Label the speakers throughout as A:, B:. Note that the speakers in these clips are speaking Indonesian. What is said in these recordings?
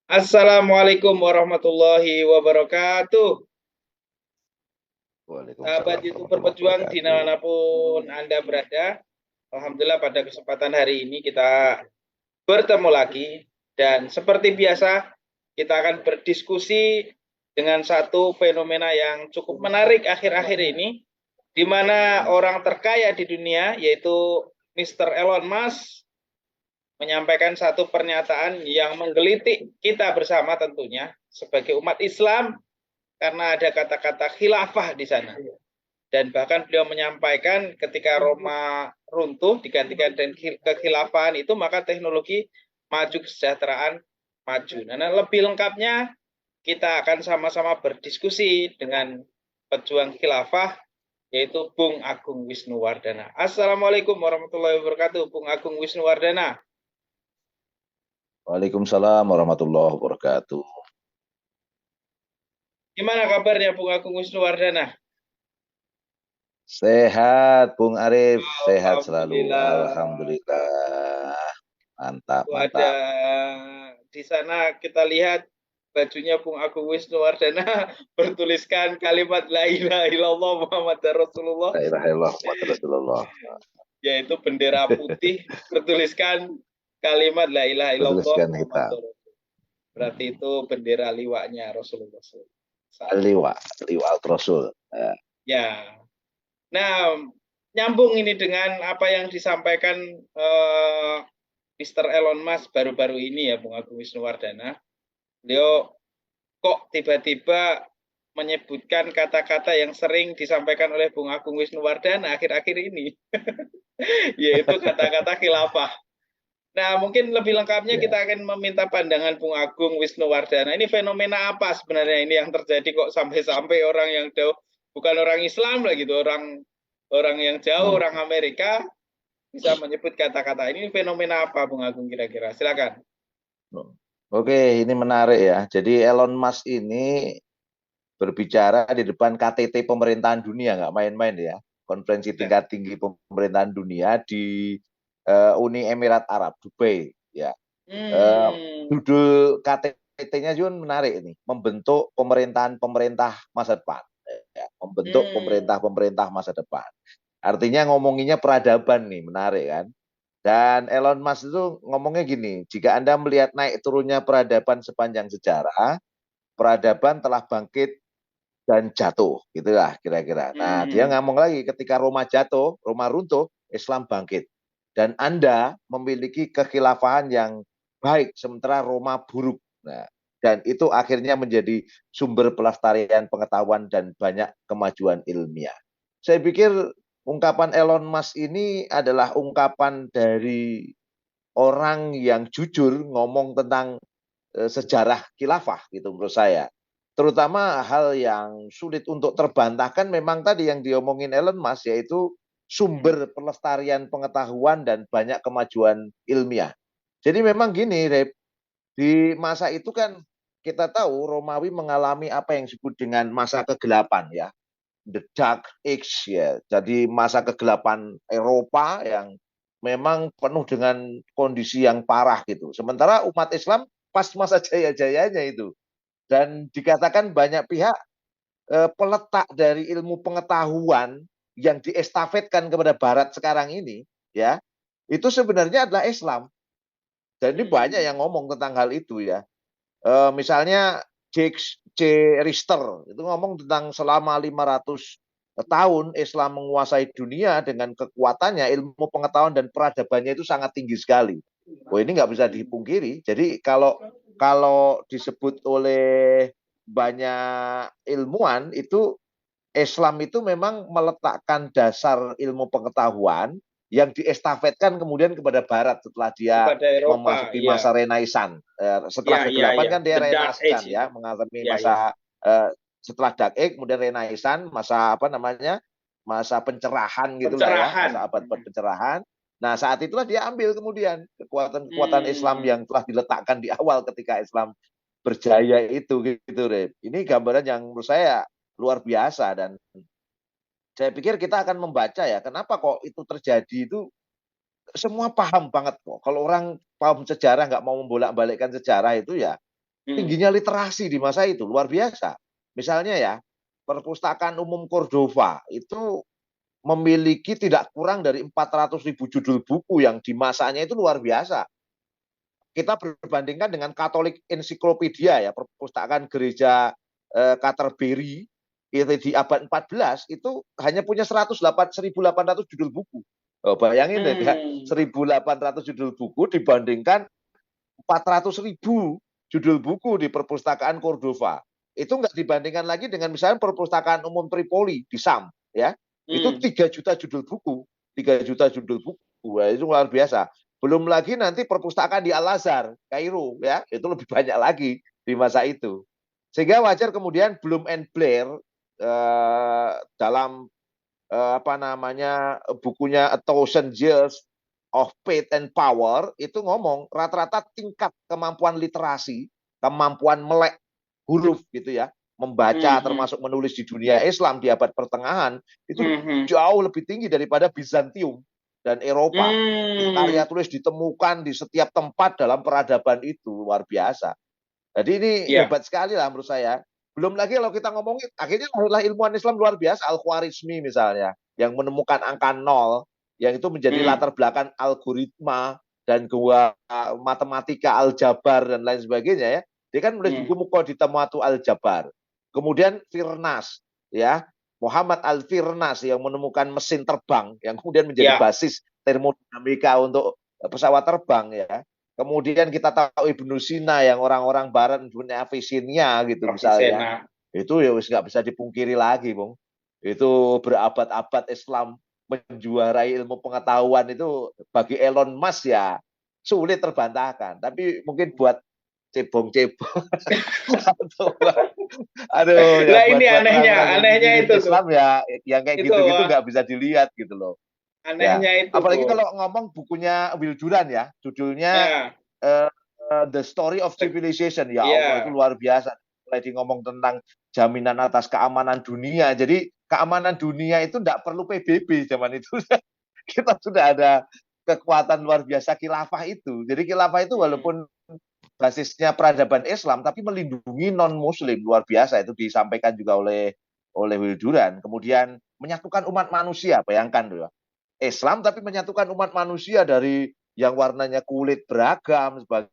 A: Assalamualaikum warahmatullahi wabarakatuh. Sahabat
B: Waalaikumsalam
A: YouTuber
B: warahmatullahi
A: Pejuang
B: wabarakatuh.
A: dimanapun Anda berada. Alhamdulillah pada kesempatan hari ini kita bertemu lagi. Dan seperti biasa kita akan berdiskusi dengan satu fenomena yang cukup menarik akhir-akhir ini. Di mana orang terkaya di dunia yaitu Mr. Elon Musk menyampaikan satu pernyataan yang menggelitik kita bersama tentunya sebagai umat Islam karena ada kata-kata khilafah di sana. Dan bahkan beliau menyampaikan ketika Roma runtuh digantikan dengan kekhilafahan itu maka teknologi maju, kesejahteraan maju. Nah, lebih lengkapnya kita akan sama-sama berdiskusi dengan pejuang khilafah yaitu Bung Agung Wisnuwardana. Assalamualaikum warahmatullahi wabarakatuh, Bung Agung Wisnuwardana.
B: Waalaikumsalam warahmatullahi wabarakatuh.
A: Gimana kabarnya Bung Agung Wisnuwardana?
B: Sehat, Bung Arif. Sehat selalu.
A: Alhamdulillah.
B: Alhamdulillah. Mantap,
A: Itu ada
B: mantap.
A: di sana kita lihat bajunya Bung Agung Wisnuwardana bertuliskan kalimat La ilaha illallah Muhammad Rasulullah,
B: La ilaha illallah Muhammadur Rasulullah.
A: yaitu bendera putih bertuliskan kalimat La ilaha illallah
B: Bertuliskan
A: Muhammad
B: hitam.
A: Rasulullah. Berarti itu bendera liwanya Rasulullah.
B: Liwa, liwa Rasul.
A: Ya. Nah, nyambung ini dengan apa yang disampaikan Mr. Elon Musk baru-baru ini ya, Bung Agung Wisnuwardana. Beliau kok tiba-tiba menyebutkan kata-kata yang sering disampaikan oleh Bung Agung Wisnuwardana akhir-akhir ini, yaitu kata-kata khilafah. Nah, mungkin lebih lengkapnya kita akan meminta pandangan Bung Agung Wisnuwardana. Ini fenomena apa sebenarnya ini yang terjadi kok sampai-sampai orang yang jauh, bukan orang Islam lah gitu, orang yang jauh, orang Amerika bisa menyebut kata-kata ini. Fenomena apa, Bung Agung kira-kira? Silakan.
B: Oke, ini menarik ya. Jadi Elon Musk ini berbicara di depan KTT pemerintahan dunia, nggak main-main ya. Konferensi tingkat tinggi pemerintahan dunia di Uni Emirat Arab, Dubai. Ya. Judul KTT-nya juga menarik ini, membentuk pemerintahan-pemerintah masa depan. Ya, membentuk pemerintah-pemerintah masa depan. Artinya ngomonginnya peradaban nih, menarik kan? Dan Elon Musk itu ngomongnya gini, jika Anda melihat naik turunnya peradaban sepanjang sejarah, peradaban telah bangkit dan jatuh, gitulah kira-kira. Nah, dia ngomong lagi ketika Roma jatuh, Roma runtuh, Islam bangkit. Dan Anda memiliki kekhilafahan yang baik, sementara Roma buruk. Nah, dan itu akhirnya menjadi sumber pelestarian pengetahuan dan banyak kemajuan ilmiah. Saya pikir ungkapan Elon Musk ini adalah ungkapan dari orang yang jujur ngomong tentang sejarah khilafah gitu menurut saya. Terutama hal yang sulit untuk terbantahkan memang tadi yang diomongin Elon Musk, yaitu sumber pelestarian pengetahuan dan banyak kemajuan ilmiah. Jadi memang gini, Rep, di masa itu kan kita tahu Romawi mengalami apa yang disebut dengan masa kegelapan ya, the dark age ya. Jadi masa kegelapan Eropa yang memang penuh dengan kondisi yang parah gitu. Sementara umat Islam pas masa jaya-jayanya itu. Dan dikatakan banyak pihak peletak dari ilmu pengetahuan yang diestafetkan kepada Barat sekarang ini, ya, itu sebenarnya adalah Islam. Dan ini banyak yang ngomong tentang hal itu ya. Misalnya Jake C. Richter itu ngomong tentang selama 500 tahun Islam menguasai dunia dengan kekuatannya, ilmu pengetahuan dan peradabannya itu sangat tinggi sekali. Oh, ini nggak bisa dipungkiri. Jadi kalau disebut oleh banyak ilmuwan itu Islam itu memang meletakkan dasar ilmu pengetahuan yang diestafetkan kemudian kepada Barat setelah dia
A: Eropa,
B: memasuki
A: ya.
B: masa Renaissance. Setelah
A: Ya, ya,
B: kegelapan
A: ya.
B: kan dia
A: The Dark
B: Renaissance kan
A: Age
B: ya,
A: itu.
B: mengalami
A: Ya, ya.
B: masa setelah Dark Age kemudian Renaissance, masa apa namanya? Masa pencerahan gitulah ya,
A: Pencerahan.
B: masa abad pencerahan. Nah, saat itulah dia ambil kemudian kekuatan-kekuatan Islam yang telah diletakkan di awal ketika Islam berjaya itu gitu, Rep. Ini gambaran yang menurut saya luar biasa dan saya pikir kita akan membaca ya, kenapa kok itu terjadi itu semua paham banget kok. Kalau orang paham sejarah, nggak mau membolak-balikkan sejarah itu ya tingginya literasi di masa itu luar biasa. Misalnya ya, Perpustakaan Umum Cordova itu memiliki tidak kurang dari 400.000 judul buku yang di masanya itu luar biasa. Kita berbandingkan dengan Katolik Ensiklopedia ya, perpustakaan gereja Canterbury itu di abad 14 itu hanya punya 1.800 judul buku. Oh, bayangin ya, 1.800 judul buku dibandingkan 400.000 judul buku di perpustakaan Cordova. Itu nggak dibandingkan lagi dengan misalnya perpustakaan umum Tripoli di Sam, ya. Itu 3 juta judul buku, 3 juta judul buku. Wah, itu luar biasa. Belum lagi nanti perpustakaan di Al-Azhar, Kairo, ya, itu lebih banyak lagi di masa itu. Sehingga wajar kemudian Bloom and Blair dalam apa namanya bukunya A Thousand Years of Faith and Power itu ngomong rata-rata tingkat kemampuan literasi, kemampuan melek huruf gitu ya, membaca termasuk menulis di dunia Islam di abad pertengahan itu jauh lebih tinggi daripada Bizantium dan Eropa. Karya tulis ditemukan di setiap tempat dalam peradaban itu luar biasa. Jadi ini hebat sekali lah menurut saya. Belum lagi kalau kita ngomongin, akhirnya lahirlah ilmuwan Islam luar biasa, Al-Khwarizmi misalnya, yang menemukan angka 0, yang itu menjadi latar belakang algoritma dan gua matematika aljabar dan lain sebagainya ya. Dia kan menulis buku Muqaddimatul Aljabar. Kemudian Firnas, ya, Muhammad Al-Firnas yang menemukan mesin terbang yang kemudian menjadi basis termodinamika untuk pesawat terbang ya. Kemudian kita tahu Ibnu Sina yang orang-orang barat punya Avicenna gitu misalnya. Itu ya wis nggak bisa dipungkiri lagi, Bung. Itu berabad-abad Islam menjuarai ilmu pengetahuan itu bagi Elon Musk ya sulit terbantahkan. Tapi mungkin buat cebong-cebong aduh ya
A: nah,
B: buat
A: ini anehnya itu
B: Islam ya yang kayak gitu-gitu nggak bisa dilihat gitu loh.
A: Anehnya
B: ya.
A: itu.
B: Apalagi kalau ngomong bukunya Will Durant ya, judulnya The Story of Civilization. Ya Allah, itu luar biasa. Mulai ngomong tentang jaminan atas keamanan dunia. Jadi keamanan dunia itu tidak perlu PBB zaman itu. Kita sudah ada kekuatan luar biasa khilafah itu. Jadi khilafah itu walaupun basisnya peradaban Islam, tapi melindungi non-Muslim luar biasa. Itu disampaikan juga oleh Will Durant. Kemudian menyatukan umat manusia, bayangkan tuh ya. Islam tapi menyatukan umat manusia dari yang warnanya kulit beragam sebagai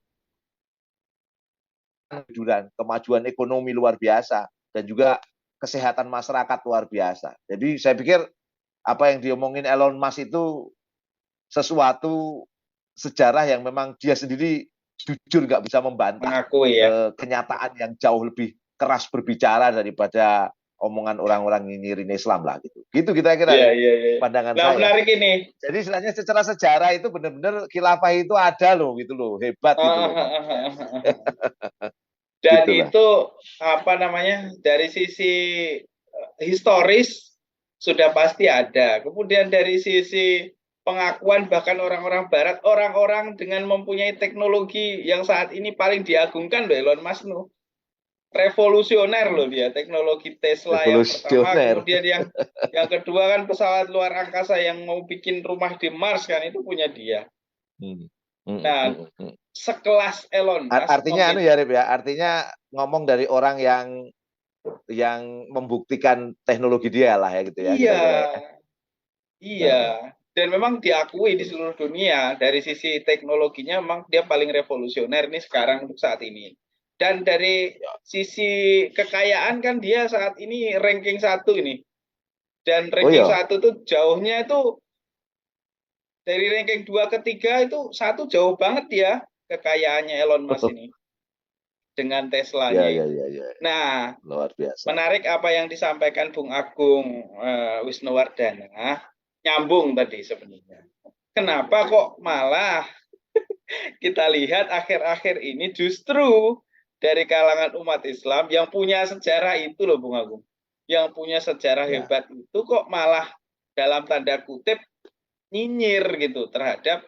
B: kemajuan ekonomi luar biasa dan juga kesehatan masyarakat luar biasa. Jadi saya pikir apa yang diomongin Elon Musk itu sesuatu sejarah yang memang dia sendiri jujur nggak bisa membantah kenyataan yang jauh lebih keras berbicara daripada omongan orang-orang nyinyirin Islam lah gitu. Gitu kita kira pandangan saya.
A: Menarik ini.
B: Jadi istilahnya secara sejarah itu benar-benar khilafah itu ada loh gitu loh, hebat gitu loh.
A: Dan gitu itu apa namanya dari sisi historis sudah pasti ada. Kemudian dari sisi pengakuan bahkan orang-orang Barat, orang-orang dengan mempunyai teknologi yang saat ini paling diagungkan loh Elon Musk loh. Revolusioner loh dia, teknologi Tesla yang pertama, kemudian yang kedua kan pesawat luar angkasa yang mau bikin rumah di Mars kan itu punya dia. Nah, sekelas Elon Musk.
B: Artinya ya Rip ya, artinya ngomong dari orang yang membuktikan teknologi dia lah ya gitu ya.
A: Iya. Iya. Dan memang diakui di seluruh dunia dari sisi teknologinya memang dia paling revolusioner nih sekarang untuk saat ini. Dan dari sisi kekayaan kan dia saat ini ranking 1 ini. Dan ranking 1 tuh jauhnya itu dari ranking 2 ke 3 itu 1 jauh banget ya kekayaannya Elon Musk ini. Dengan Teslanya. Nah,
B: luar biasa.
A: Menarik apa yang disampaikan Bung Agung Wisnuwardana, nyambung tadi sebenarnya. Kenapa kok malah kita lihat akhir-akhir ini justru dari kalangan umat Islam yang punya sejarah itu loh Bung Agung. Yang punya sejarah hebat itu kok malah dalam tanda kutip nyinyir gitu terhadap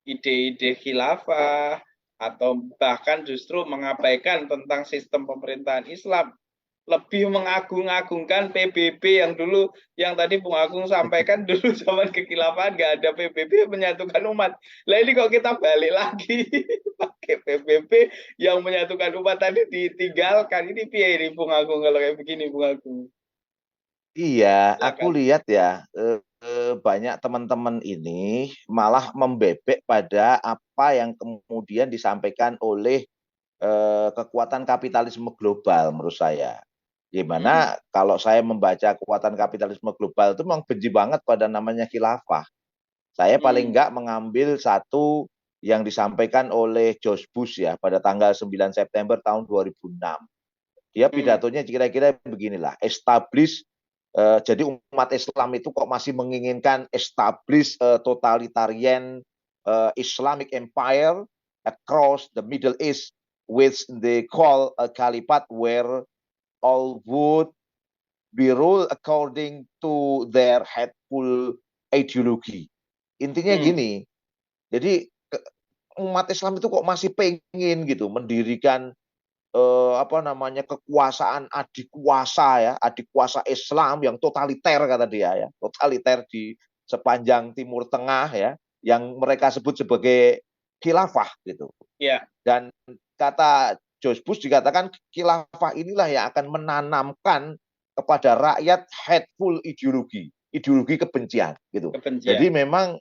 A: ide-ide khilafah atau bahkan justru mengabaikan tentang sistem pemerintahan Islam. lebih mengagung-agungkan PBB yang dulu, yang tadi Bung Agung sampaikan dulu zaman kekhilafahan nggak ada PBB menyatukan umat. Lah ini kok kita balik lagi pakai PBB yang menyatukan umat tadi ditinggalkan. Ini piye ini Bung Agung kalau kayak begini Bung Agung?
B: Iya, aku
A: Silakan.
B: lihat ya, banyak teman-teman ini malah membebek pada apa yang kemudian disampaikan oleh kekuatan kapitalisme global menurut saya. Di
A: Hmm.
B: mana kalau saya membaca kekuatan kapitalisme global itu memang benci banget pada namanya khilafah. Saya paling
A: Hmm.
B: enggak mengambil satu yang disampaikan oleh George Bush ya pada tanggal 9 September tahun 2006. Dia
A: Hmm.
B: pidatonya kira-kira beginilah, establish jadi umat Islam itu kok masih menginginkan establish totalitarian Islamic Empire across the Middle East, which they call a caliphate where all would be ruled according to their hateful ideology. Intinya
A: Hmm.
B: gini, jadi umat Islam itu kok masih pengen gitu mendirikan apa namanya kekuasaan adik kuasa ya, adik kuasa Islam yang totaliter kata dia ya, totaliter di sepanjang Timur Tengah ya, yang mereka sebut sebagai khilafah gitu.
A: Ya.
B: Dan kata George Bush dikatakan khilafah inilah yang akan menanamkan kepada rakyat hateful ideologi, ideologi kebencian gitu. Jadi
A: Kebencian.
B: memang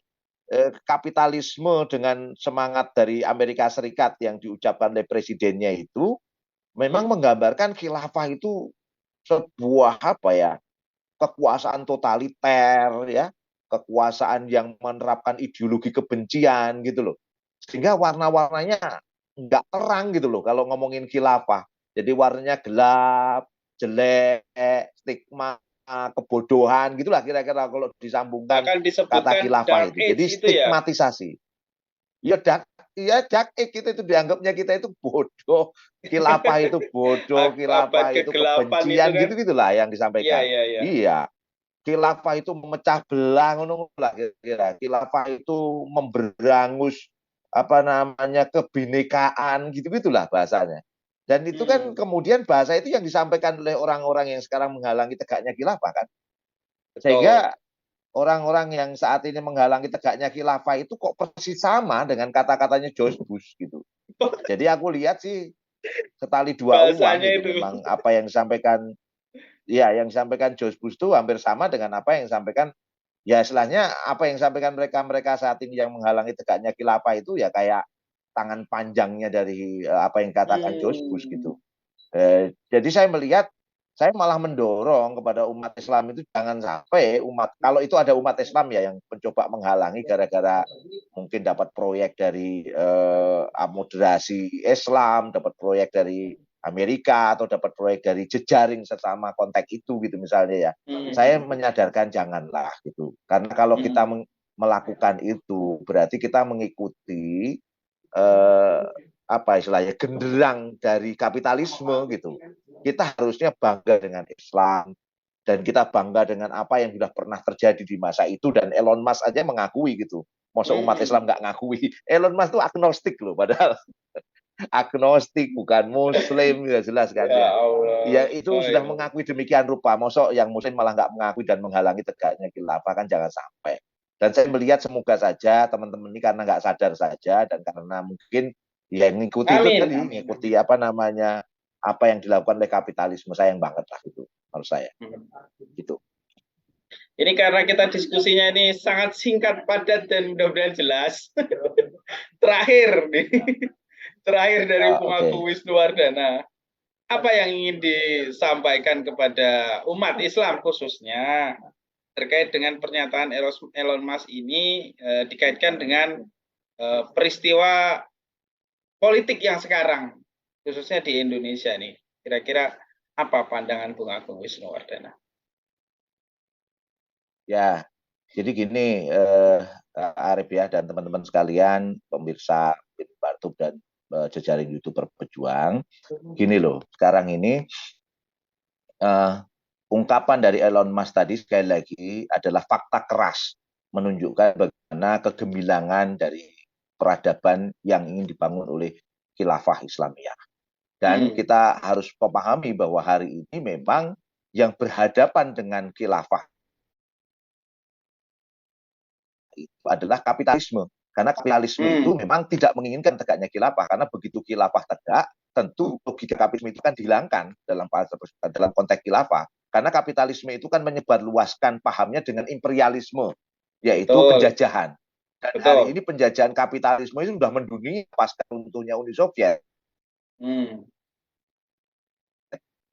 B: kapitalisme dengan semangat dari Amerika Serikat yang diucapkan oleh presidennya itu memang
A: Hmm.
B: menggambarkan khilafah itu sebuah apa ya kekuasaan totaliter ya, kekuasaan yang menerapkan ideologi kebencian gitu loh, sehingga warna-warnanya nggak terang gitu loh kalau ngomongin khilafah. Jadi warnanya gelap, jelek, stigma, kebodohan gitulah kira-kira kalau disambungkan
A: Bahkan
B: kata
A: disebutkan
B: khilafah
A: dark
B: itu.
A: age
B: Jadi
A: itu ya.
B: stigmatisasi. Ya dak ya dak kita itu dianggapnya kita itu bodoh, khilafah itu bodoh,
A: Abad
B: khilafah itu
A: kegelapan itu
B: kebencian
A: kan.
B: gitu-gitulah yang
A: Iya,
B: disampaikan.
A: iya, iya.
B: Iya, khilafah itu memecah belah ngono lah kira-kira. Khilafah itu memberangus apa namanya kebinekaan gitu-gitulah bahasanya. Dan itu kan
A: Hmm.
B: kemudian bahasa itu yang disampaikan oleh orang-orang yang sekarang menghalangi tegaknya khilafah kan.
A: Betul.
B: Sehingga orang-orang yang saat ini menghalangi tegaknya khilafah itu kok persis sama dengan kata-katanya George Bush gitu. Jadi aku lihat sih setali dua uang
A: Bahasanya
B: gitu.
A: itu.
B: Memang apa yang disampaikan ya yang disampaikan George Bush itu hampir sama dengan apa yang disampaikan ya istilahnya apa yang disampaikan mereka-mereka saat ini yang menghalangi tegaknya khilafah itu ya kayak tangan panjangnya dari apa yang dikatakan George Bush
A: Hmm.
B: gitu. Jadi saya melihat saya malah mendorong kepada umat Islam itu jangan sampai umat kalau itu ada umat Islam ya yang mencoba menghalangi gara-gara mungkin dapat proyek dari moderasi Islam, dapat proyek dari Amerika atau dapat proyek dari jejaring sesama kontak itu gitu misalnya ya. Saya
A: Hmm.
B: menyadarkan janganlah gitu. Karena kalau kita
A: Hmm.
B: melakukan itu berarti kita mengikuti eh, apa istilahnya genderang dari kapitalisme gitu. Kita harusnya bangga dengan Islam dan kita bangga dengan apa yang sudah pernah terjadi di masa itu dan Elon Musk aja mengakui gitu. Masa umat Islam
A: Hmm.
B: nggak ngakui? Elon Musk itu agnostik loh, padahal agnostik bukan Muslim ya jelas kan
A: Ya
B: ya. Ya
A: Allah.
B: itu
A: Oh,
B: sudah
A: ya.
B: mengakui demikian rupa. Mosok yang Muslim malah nggak mengakui dan menghalangi tegaknya khilafah kan jangan sampai. Dan saya melihat semoga saja teman-teman ini karena nggak sadar saja dan karena mungkin ya mengikuti itu
A: Amin,
B: tadi,
A: amin,
B: mengikuti
A: amin.
B: apa namanya apa yang dilakukan oleh kapitalisme sayang banget lah itu menurut saya
A: Hmm.
B: gitu.
A: Ini karena kita diskusinya ini sangat singkat, padat, dan mudah-mudahan jelas. Terakhir nih, terakhir dari
B: Ya,
A: Bung
B: oke.
A: Agung Wisnuwardana. Apa yang ingin disampaikan kepada umat Islam khususnya terkait dengan pernyataan Elon Musk ini dikaitkan dengan peristiwa politik yang sekarang, khususnya di Indonesia nih. Kira-kira apa pandangan Bung Agung Wisnuwardana?
B: Ya, jadi gini Arif ya dan teman-teman sekalian pemirsa Bartuk dan jejaring YouTuber Pejuang. Gini loh, sekarang ini uh, ungkapan dari Elon Musk tadi sekali lagi adalah fakta keras menunjukkan bagaimana kegemilangan dari peradaban yang ingin dibangun oleh khilafah Islamiyah. Dan kita harus memahami bahwa hari ini memang yang berhadapan dengan khilafah itu adalah kapitalisme. Karena kapitalisme itu memang tidak menginginkan tegaknya khilafah, karena begitu khilafah tegak, tentu logika kapitalisme itu kan dihilangkan dalam konteks khilafah. Karena kapitalisme itu kan menyebarluaskan pahamnya dengan imperialisme, yaitu penjajahan. Dan hari ini penjajahan kapitalisme itu sudah mendunia pasca runtuhnya Uni Soviet.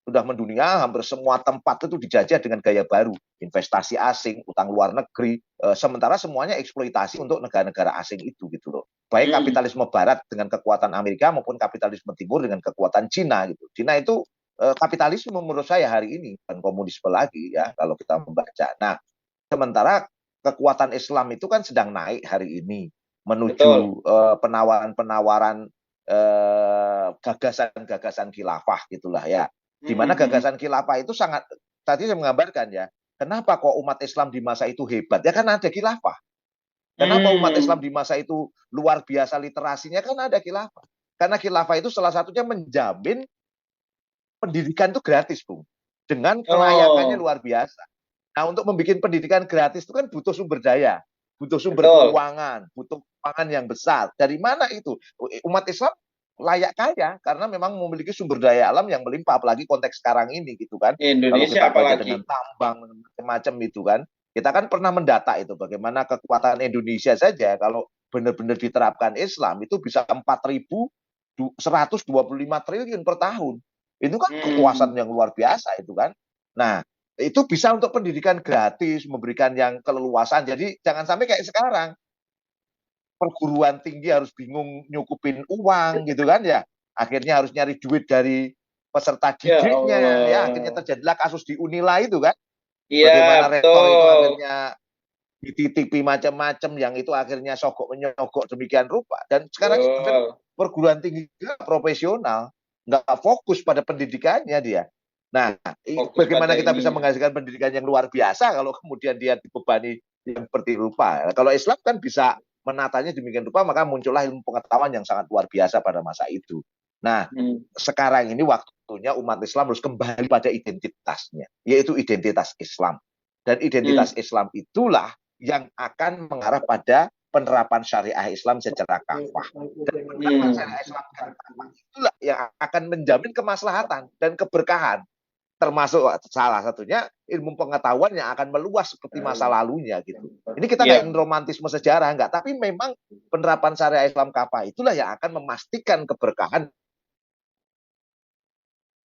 B: Sudah mendunia, hampir semua tempat itu dijajah dengan gaya baru, investasi asing, utang luar negeri, sementara semuanya eksploitasi untuk negara-negara asing itu gitu loh. Baik kapitalisme barat dengan kekuatan Amerika maupun kapitalisme timur dengan kekuatan Cina gitu. Cina itu kapitalisme menurut saya hari ini, dan komunisme lagi ya kalau kita membaca. Nah, sementara kekuatan Islam itu kan sedang naik hari ini menuju penawaran-penawaran gagasan-gagasan khilafah gitulah ya. Di mana gagasan khilafah itu sangat, tadi saya menggambarkan ya, kenapa kok umat Islam di masa itu hebat? Ya kan ada khilafah. Kenapa umat Islam di masa itu luar biasa literasinya? Kan ada khilafah. Karena khilafah itu salah satunya menjamin pendidikan itu gratis, Bung. Dengan kelayakannya luar biasa. Nah, untuk membuat pendidikan gratis itu kan butuh sumber daya, butuh sumber keuangan, butuh keuangan yang besar. Dari mana itu? Umat Islam layak kaya karena memang memiliki sumber daya alam yang melimpah, apalagi konteks sekarang ini gitu kan.
A: Indonesia
B: kalau kita baca dengan tambang macam-macam itu kan, kita kan pernah mendata itu bagaimana kekuatan Indonesia saja kalau benar-benar diterapkan Islam itu bisa 4.125 triliun per tahun. Itu kan kekuasaan yang luar biasa itu kan. Nah, itu bisa untuk pendidikan gratis, memberikan yang keleluasan. Jadi jangan sampai kayak sekarang perguruan tinggi harus bingung nyukupin uang gitu kan ya, akhirnya harus nyari duit dari peserta didiknya ya, akhirnya terjadilah kasus di Unila itu kan, bagaimana rektor itu akhirnya dititipi macam-macam yang itu akhirnya sogok menyogok demikian rupa. Dan sekarang itu perguruan tinggi profesional nggak fokus pada pendidikannya dia. Nah, bagaimana kita bisa menghasilkan pendidikan yang luar biasa kalau kemudian dia dibebani yang seperti rupa. Kalau Islam kan bisa menatanya demikian rupa, maka muncullah ilmu pengetahuan yang sangat luar biasa pada masa itu. Nah, sekarang ini waktunya umat Islam harus kembali pada identitasnya, yaitu identitas Islam. Dan identitas Islam itulah yang akan mengarah pada penerapan syariah Islam secara kafah. Dan penerapan syariah Islam secara kafah itulah yang akan menjamin kemaslahatan dan keberkahan. Termasuk salah satunya ilmu pengetahuan yang akan meluas seperti masa lalunya gitu. Ini kita nggak ingin romantisme sejarah, enggak, tapi memang penerapan syariah Islam kafah itulah yang akan memastikan keberkahan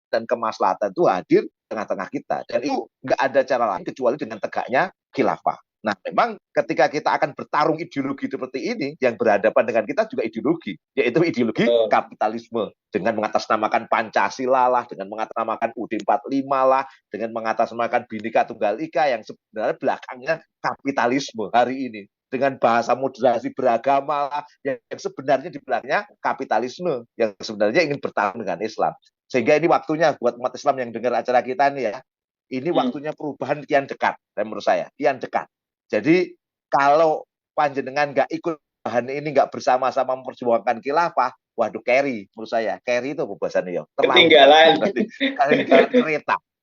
B: dan kemaslahatan itu hadir tengah-tengah kita. Dan itu nggak ada cara lain kecuali dengan tegaknya khilafah. Nah, memang ketika kita akan bertarung ideologi seperti ini, yang berhadapan dengan kita juga ideologi, yaitu ideologi kapitalisme. Dengan mengatasnamakan Pancasila lah, dengan mengatasnamakan UUD 45 lah, dengan mengatasnamakan Bhinneka Tunggal Ika yang sebenarnya belakangnya kapitalisme hari ini. Dengan bahasa moderasi beragama lah, yang sebenarnya di belakangnya kapitalisme, yang sebenarnya ingin bertarung dengan Islam. Sehingga ini waktunya buat umat Islam yang dengar acara kita ini ya, ini waktunya perubahan kian dekat, menurut saya, kian dekat. Jadi kalau panjenengan nggak ikut bahan ini, nggak bersama-sama memperjuangkan khilafah, waduh carry menurut saya. Carry itu pembahasannya ya.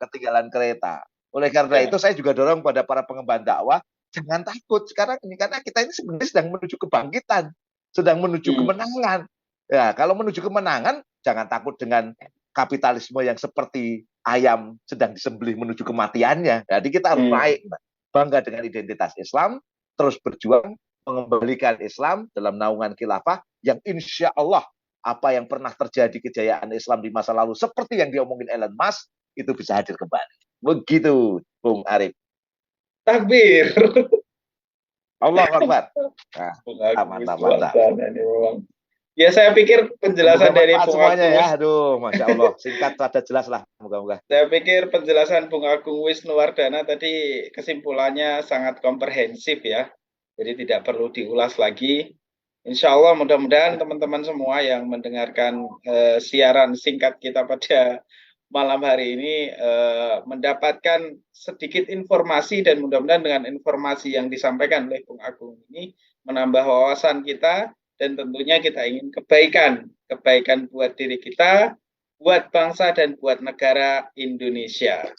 B: Ketinggalan kereta. Oleh karena itu saya juga dorong pada para pengemban dakwah, jangan takut sekarang ini, karena kita ini sebenarnya sedang menuju kebangkitan, sedang menuju kemenangan. Ya, kalau menuju kemenangan, jangan takut dengan kapitalisme yang seperti ayam sedang disembelih menuju kematiannya. Jadi kita harus naik, bangga dengan identitas Islam, terus berjuang mengembalikan Islam dalam naungan khilafah yang insya Allah apa yang pernah terjadi kejayaan Islam di masa lalu seperti yang diomongin Elon Musk itu bisa hadir kembali. Begitu, Bung Arif.
A: Takbir.
B: Allah Akbar. Nah, mantap.
A: Ya, saya pikir penjelasan dari Bung
B: semuanya Agung, ya, aduh, masya Allah, singkat, rada jelas lah, moga-moga.
A: Saya pikir penjelasan Bung Agung Wisnuwardana tadi kesimpulannya sangat komprehensif ya, jadi tidak perlu diulas lagi. Insya Allah mudah-mudahan teman-teman semua yang mendengarkan siaran singkat kita pada malam hari ini mendapatkan sedikit informasi, dan mudah-mudahan dengan informasi yang disampaikan oleh Bung Agung ini menambah wawasan kita. Dan tentunya kita ingin kebaikan buat diri kita, buat bangsa dan buat negara Indonesia.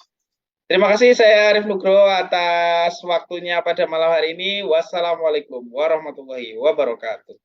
A: Terima kasih saya Arif Nugroho atas waktunya pada malam hari ini. Wassalamualaikum warahmatullahi wabarakatuh.